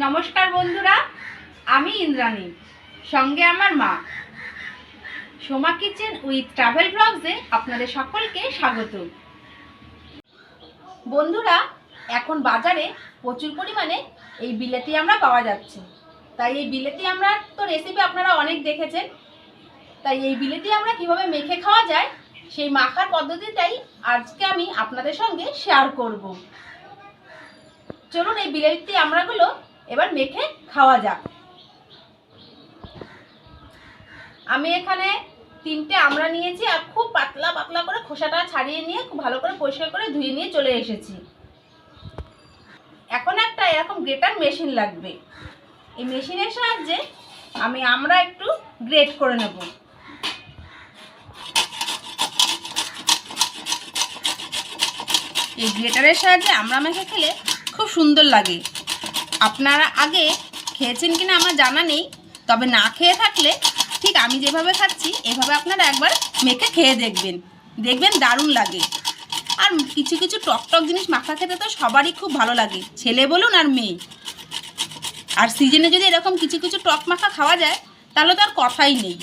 নমস্কার বন্ধুরা, আমি ইন্দ্রাণী, সঙ্গে আমার মা। সোমা কিচেন উইথ ট্রাভেল ব্লগসে আপনাদের সকলকে স্বাগত। বন্ধুরা, এখন বাজারে প্রচুর পরিমাণে এই বিলেতি আমড়া পাওয়া যাচ্ছে। তাই এই বিলেতি আমড়ার তো রেসিপি আপনারা অনেক দেখেছেন। তাই এই বিলেতি আমড়া কীভাবে মেখে খাওয়া যায় সেই মাখার পদ্ধতিটাই আজকে আমি আপনাদের সঙ্গে শেয়ার করব। চলুন এই বিলেতি আমড়াগুলো এবার মেখে খাওয়া যাক। আমি এখানে 3টে আমড়া নিয়েছি আর খুব পাতলা পাতলা করে খোসাটা ছাড়িয়ে নিয়ে খুব ভালো করে পরিষ্কার করে ধুয়ে নিয়ে চলে এসেছি। এখন একটা এরকম গ্রেটার মেশিন লাগবে। এই মেশিনের সাহায্যে আমি আমড়া একটু গ্রেট করে নেব। এই গ্রেটারের সাহায্যে আমড়া মেখে খেলে খুব সুন্দর লাগে। আপনারা আগে খেয়েছেন কিনা আমার জানা নেই, তবে না খেয়ে থাকলে ঠিক আমি যেভাবে খাচ্ছি এভাবে আপনারা একবার মেখে খেয়ে দেখবেন দারুণ লাগে। আর কিছু কিছু টক টক জিনিস মাখা খেতে তো সবারই খুব ভালো লাগে, ছেলে বলুন আর মেয়ে। আর সিজনে যদি এরকম কিছু কিছু টক মাখা খাওয়া যায় তাহলে তো আর কথাই নেই।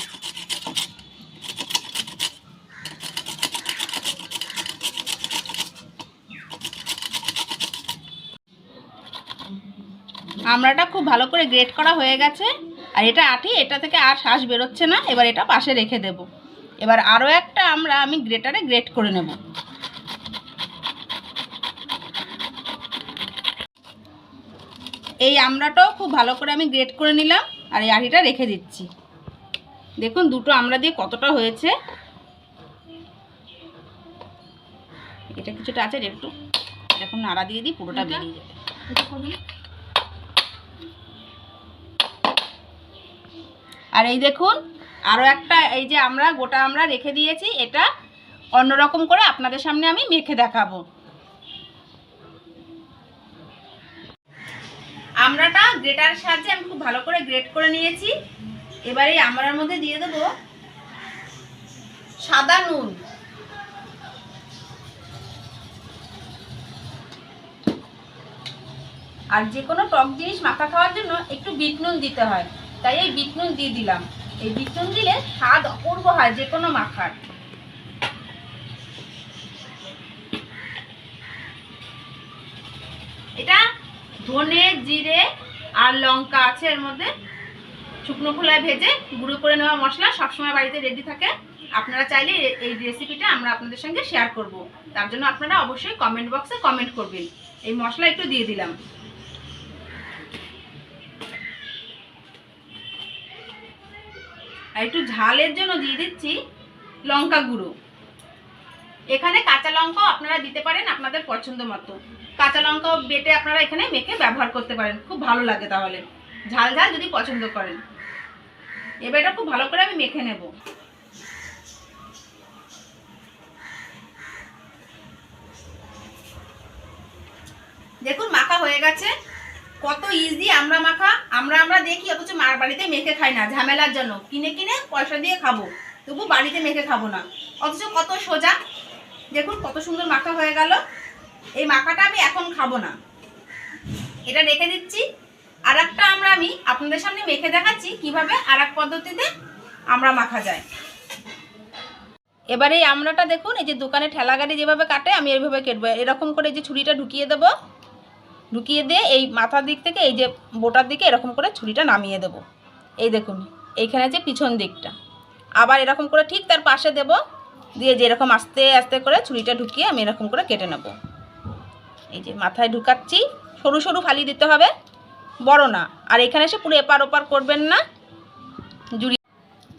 আমড়াটা খুব ভালো করে গ্রেট করা হয়ে গেছে, আর এটা আঠি, এটা থেকে আর শ্বাস বেরোচ্ছে না। এবার এটা পাশে রেখে দেব। এবার আরও একটা আমড়া আমি গ্রেটারে গ্রেট করে নেব। এই আমড়াটাও খুব ভালো করে আমি গ্রেট করে নিলাম আর এই আঠিটা রেখে দিচ্ছি। দেখুন দুটো আমড়া দিয়ে কতটা হয়েছে। এটা কিছুটা আছে, একটু এরকম নাড়া দিয়ে দিই, পুরোটা বেরিয়ে যাবে। আর এই দেখুন আরও একটা, এই যে আমরা গোটা আমড়া রেখে দিয়েছি, এটা অন্যরকম করে আপনাদের সামনে আমি মেখে দেখাবো। আমড়াটা গ্রেটারের সাহায্যে আমি খুব ভালো করে গ্রেট করে নিয়েছি। এবার এই আমড়ার মধ্যে দিয়ে দেবো সাদা নুন, আর যে কোনো টক জিনিস মাখা খাওয়ার জন্য একটু বিট নুন দিতে হয়, তাই এই বিট নুন দিয়ে দিলাম। এই বিট নুন দিলে স্বাদ অপূর্ব হয় যে কোনো মাখার। এটা ধনে, জিরে আর লঙ্কা আছে এর মধ্যে, শুকনো খোলায় ভেজে গুঁড়ো করে নেওয়া মশলা সবসময় বাড়িতে রেডি থাকে। আপনারা চাইলে এই রেসিপিটা আমরা আপনাদের সঙ্গে শেয়ার করব, তার জন্য আপনারা অবশ্যই কমেন্ট বক্সে কমেন্ট করবেন। এই মশলা একটু দিয়ে দিলাম। আর একটু ঝালের জন্য দিয়ে দিচ্ছি লঙ্কা গুঁড়ো। এখানে কাঁচা লঙ্কাও আপনারা দিতে পারেন আপনাদের পছন্দ মতো। কাঁচা লঙ্কাও বেটে আপনারা এখানে মেখে ব্যবহার করতে পারেন, খুব ভালো লাগে তাহলে, ঝাল ঝাল যদি পছন্দ করেন। এবার এটা খুব ভালো করে আমি মেখে নেব। দেখুন মাখা হয়ে গেছে। কত ইজি আমরা মাখা। আমরা দেখি, অথচ মার বাড়িতে মেখে খাই না, ঝামেলার জন্য কিনে কিনে পয়সা দিয়ে খাবো, তবু বাড়িতে মেখে খাবো না। অথচ কত সোজা। দেখুন কত সুন্দর মাখা হয়ে গেল। এই মাখাটা আমি এখন খাবো না, এটা রেখে দিচ্ছি। আর একটা আমরা আমি আপনাদের সামনে মেখে দেখাচ্ছি কিভাবে আর এক পদ্ধতিতে আমরা মাখা যায়। এবারে এই আমড়াটা দেখুন, এই যে দোকানে ঠেলা গাড়ি যেভাবে কাটে আমি এইভাবে কেটবো। এরকম করে যে ছুরিটা ঢুকিয়ে দেবো, ঢুকিয়ে দিয়ে এই মাথার দিক থেকে এই যে বোটার দিকে এরকম করে ছুরিটা নামিয়ে দেব। এই দেখুন এইখানে যে পিছন দিকটা, আবার এরকম করে ঠিক তার পাশে দেব, দিয়ে যে এরকম আস্তে আস্তে করে ছুরিটা ঢুকিয়ে আমি এরকম করে কেটে নেব। এই যে মাথায় ঢুকাচ্ছি, সরু সরু ফালি দিতে হবে, বড় না। আর এখানে এসে পুরো এপার ওপার করবেন না, জুড়ি।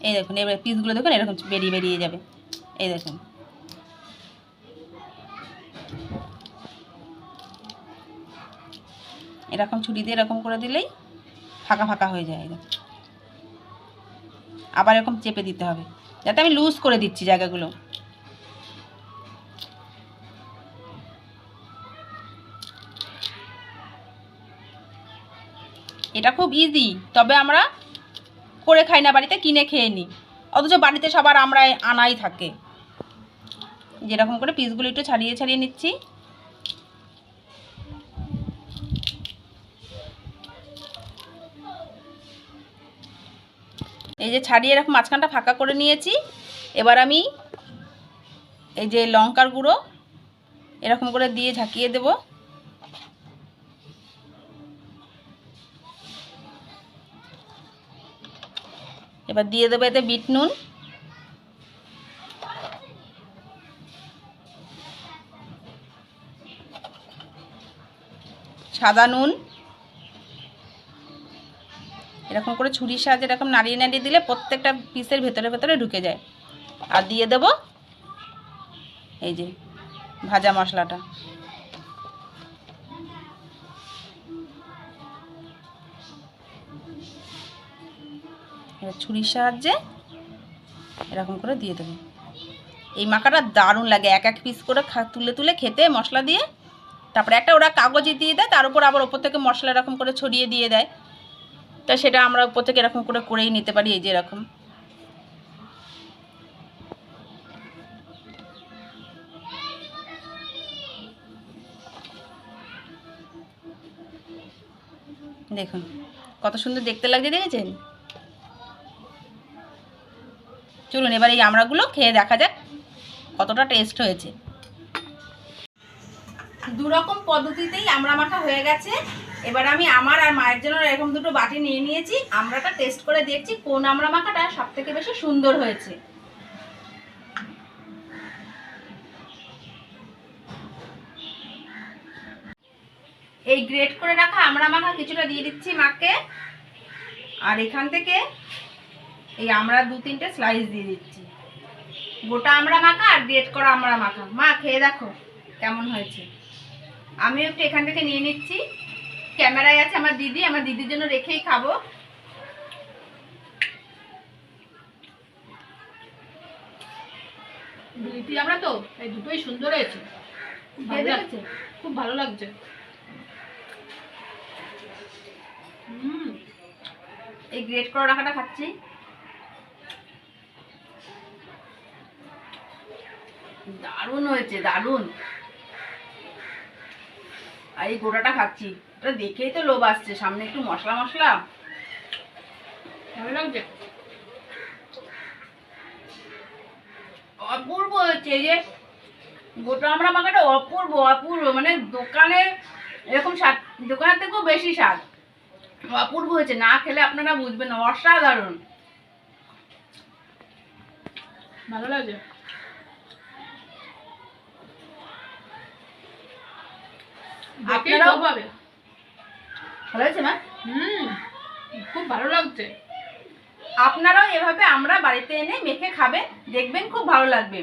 এই দেখুন এবার পিসগুলো দেখুন এরকম বেরিয়ে বেরিয়ে যাবে। এই দেখুন এরকম ছুরি দিয়ে এরকম করে দিলেই ফাঁকা ফাঁকা হয়ে যায়। আবার এরকম চেপে দিতে হবে, যাতে আমি লুজ করে দিচ্ছি জায়গাগুলো। এটা খুব ইজি, তবে আমরা করে খাই না, বাড়িতে কিনে খেয়ে নিই। অথচ বাড়িতে সবার আমরা আনাই থাকে। যেরকম করে পিসগুলো একটু ছাড়িয়ে ছাড়িয়ে নিচ্ছি। এই যে ছাড়িয়ে এরকম মাঝখানটা ফাঁকা করে নিয়েছি। এবার আমি এই যে লঙ্কার গুঁড়ো এরকম করে দিয়ে ঝাঁকিয়ে দেব। এবার দিয়ে দেবো এতে বিট নুন, সাদা নুন। এরকম করে ছুরির সাহায্যে এরকম নাড়িয়ে নাড়িয়ে দিলে প্রত্যেকটা পিসের ভেতরে ভেতরে ঢুকে যায়। আর দিয়ে দেব এই যে ভাজা মশলাটা। এবার ছুরির সাহায্যে এরকম করে দিয়ে দেবো। এই মাখাটা দারুণ লাগে, এক এক পিস করে তুলে তুলে খেতে মশলা দিয়ে। তারপরে একটা ওরা কাগজে দিয়ে দেয়, তার উপর আবার ওপর থেকে মশলা এরকম করে ছড়িয়ে দিয়ে দেয়। তা সেটা আমরা উপর থেকে এরকম করে করেই নিতে পারি। এই যে এরকম দেখুন কত সুন্দর দেখতে লাগছে, দেখেছেন? চলুন এবার এই আমড়াগুলো খেয়ে দেখা যাক কতটা টেস্ট হয়েছে। দুরকম পদ্ধতিতেই আমড়া মাখা হয়ে গেছে। এবার আমি আমার আর মায়ের জন্য এরকম দুটো বাটি নিয়ে নিয়েছি। আমড়াটা টেস্ট করে দেখছি কোন আমড়া মাখাটা সবথেকে বেশি সুন্দর হয়েছে। এই গ্রেট করে রাখা আমড়া মাখা কিছুটা দিয়ে দিচ্ছি মাকে। আর এখান থেকে এই আমড়া 2-3টে স্লাইস দিয়ে দিচ্ছি। গোটা আমড়া মাখা আর গ্রেট করা আমড়া মাখা। মা খেয়ে দেখো কেমন হয়েছে। আমি একটু এখান থেকে নিয়ে নিচ্ছি। ক্যামেরায় আছে আমার দিদি, আমার দিদির জন্য রেখেই খাবো। বিলিতি আমড়া তো এই দুটোই সুন্দর হয়েছে, খুব ভালো লাগছে। এই গ্রেট করা রাখাটা খাচ্ছি, দারুণ হয়েছে, দারুণ। আর এই গোটাটা খাচ্ছি, এটা দেখেই তো লোভ আসছে। সামনে একটু মশলা মশলা, ভালো লাগছে, অপূর্ব হয়েছে। এই যে গোটা আমড়া মাখাটা অপূর্ব অপূর্ব, মানে দোকানে এরকম স্বাদ, দোকানের থেকেও বেশি স্বাদ। অপূর্ব হয়েছে, না খেলে আপনারা বুঝবেন না, অসাধারণ ভালো লাগছে। আপনারাও ভালো হয়েছে না? খুব ভালো লাগছে। আপনারাও এভাবে আমরা বাড়িতে এনে মেখে খাবেন, দেখবেন খুব ভালো লাগবে।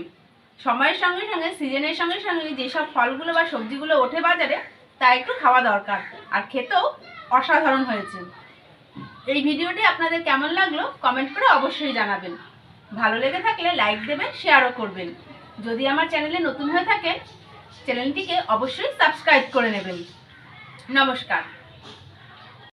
সময়ের সঙ্গে সঙ্গে, সিজনের সঙ্গে সঙ্গে যেসব ফলগুলো বা সবজিগুলো ওঠে বাজারে, তা একটু খাওয়া দরকার। আর খেতেও অসাধারণ হয়েছে। এই ভিডিওটি আপনাদের কেমন লাগলো কমেন্ট করে অবশ্যই জানাবেন। ভালো লেগে থাকলে লাইক দেবেন, শেয়ারও করবেন। যদি আমার চ্যানেলে নতুন হয়ে থাকেন, চ্যানেলটিকে অবশ্যই সাবস্ক্রাইব করে নেবেন। নমস্কার।